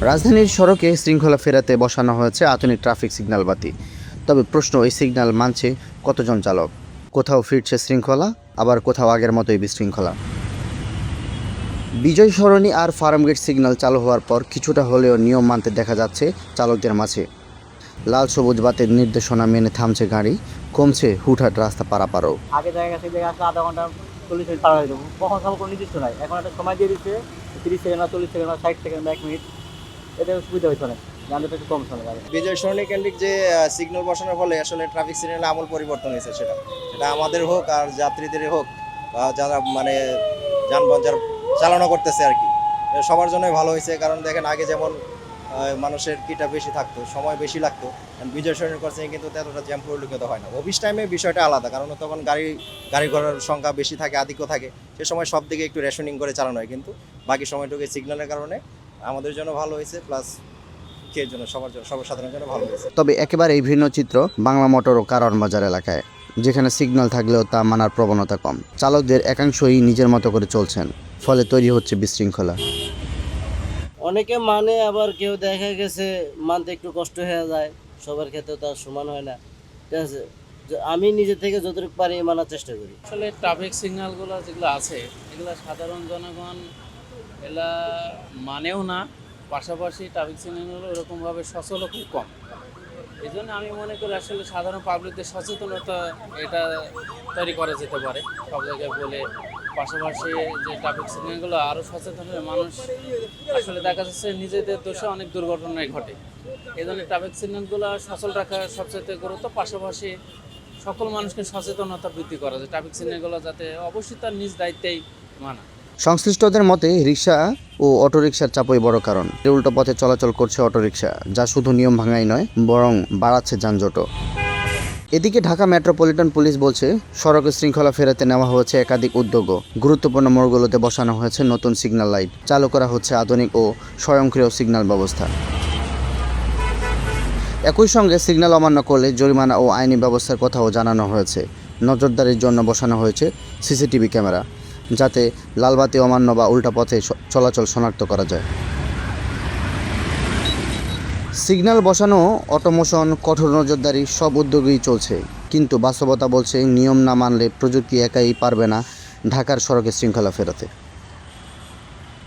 রাজধানীর সড়কে শৃঙ্খলা ফেরাতে বসানো হয়েছে আধুনিক ট্রাফিক সিগন্যাল বাতি। তবে প্রশ্ন, এই সিগন্যাল মানছে কতজন চালক? কোথাও ফিরছে শৃঙ্খলা, আবার কোথাও আগের মতোই বিশৃঙ্খলা। বিজয় সরণি আর ফার্মগেট সিগন্যাল চালু হওয়ার পর কিছুটা হলেও নিয়ম মানতে দেখা যাচ্ছে চালকদের মাঝে। লাল সবুজ বাতির নির্দেশনা মেনে থামছে গাড়ি, কমছে হুটহাট রাস্তা পারাপারও। আগে জায়গা থেকে জায়গা আসলে আধা ঘন্টা 40 মিনিট পার হয়ে যাবো, কখন সময় কোনো নির্দিষ্ট নাই। এখন একটা সময় দিয়ে দিচ্ছে 30 সেকেন্ড বা 40 সেকেন্ড বা 60 সেকেন্ড বা 1 মিনিট, এটা সুবিধা হয়েছে অনেক, জানতে একটু কম সময় লাগে। বিজয় সরণি কেন্দ্রিক যে সিগন্যাল বসানোর ফলে আসলে ট্রাফিক সিগন্যালে আমূল পরিবর্তন হয়েছে। সেটা আমাদের হোক আর যাত্রীদের হোক বা যারা মানে যানবাহন যারা চালনা করতেছে আর কি, সবার জন্যই ভালো হয়েছে। কারণ দেখেন আগে যেমন মানুষের কিটা বেশি থাকতো, সময় বেশি লাগতো, বিজয় সরণির ক্রসিংয়ে কিন্তু এতটা জ্যাম পরিলক্ষিত হয় না। অফিস টাইমে বিষয়টা আলাদা, কারণ তখন গাড়ি ঘোড়ার সংখ্যা বেশি থাকে, আধিক্য থাকে, সে সময় সব দিকে একটু রেশনিং করে চালানো হয়। কিন্তু বাকি সময়টুকু সিগন্যালের কারণে আমাদের জন্য ভালো হয়েছে, প্লাস কে জন্য সর্বসাধারণের জন্য ভালো হয়েছে। তবে একেবারেই ভিন্ন চিত্র বাংলা মোটর ও কারওয়ান বাজার এলাকায়, যেখানে সিগন্যাল থাকলেও তা মানার প্রবণতা কম। চালকদের একাংশই নিজের মতো করে চলছেন, ফলে তৈরি হচ্ছে বিশৃঙ্খলা। অনেকে মানে, আবার কেউ দেখা গেছে মানতে একটু কষ্ট হয়ে যায়। সবার ক্ষেত্রে তার সমান হয় না, ঠিক আছে। আমি নিজে থেকে যতটুকু পারি মানার চেষ্টা করি। আসলে ট্রাফিক সিগন্যালগুলো যেগুলো আছে এগুলো সাধারণ জনগণ এলা মানেও না, পাশাপাশি ট্রাফিক সিগন্যালগুলো ওরকমভাবে সচলও খুব কম। এই জন্য আমি মনে করি আসলে সাধারণ পাবলিকদের সচেতনতা এটা তৈরি করা যেতে পারে সব জায়গায় বলে। পাশাপাশি যে ট্রাফিক সিগন্যালগুলো আরও সচেতন হলে মানুষ আসলে দেখা যাচ্ছে নিজেদের দোষে অনেক দুর্ঘটনাই ঘটে। এই জন্য ট্রাফিক সিগন্যালগুলো সচল রাখা সবচেয়ে গুরুত্ব। পাশাপাশি সকল মানুষকে সচেতনতা বৃদ্ধি করা যায়, ট্রাফিক সিগন্যালগুলো যাতে অবশ্যই তার নিজ দায়িত্বেই মানা। সংশ্লিষ্টদের মতে রিকশা ও অটোরিকশার চাপই বড় কারণ। উল্টো পথে চলাচল করছে অটোরিকশা, যা শুধু নিয়ম ভাঙাই নয়, বরং বাড়াচ্ছে যানজটও। এদিকে ঢাকা মেট্রোপলিটন পুলিশ বলছে, সড়কে শৃঙ্খলা ফেরাতে নেওয়া হয়েছে একাধিক উদ্যোগও। গুরুত্বপূর্ণ মোড়গুলোতে বসানো হয়েছে নতুন সিগন্যাল লাইট, চালু করা হচ্ছে আধুনিক ও স্বয়ংক্রিয় সিগন্যাল ব্যবস্থা। একই সঙ্গে সিগন্যাল অমান্য করলে জরিমানা ও আইনি ব্যবস্থার কথাও জানানো হয়েছে। নজরদারির জন্য বসানো হয়েছে সিসিটিভি ক্যামেরা, যাতে লালবাতি অমান্য বা উল্টা পথে চলাচল শনাক্ত করা যায়। সিগন্যাল বসানো, অটোমোশন, কঠোর নজরদারি সব উদ্যোগই চলছে, কিন্তু বাস্তবতা বলছে নিয়ম না মানলে প্রযুক্তি একাই পারবে না ঢাকার সড়কে শৃঙ্খলা ফেরাতে।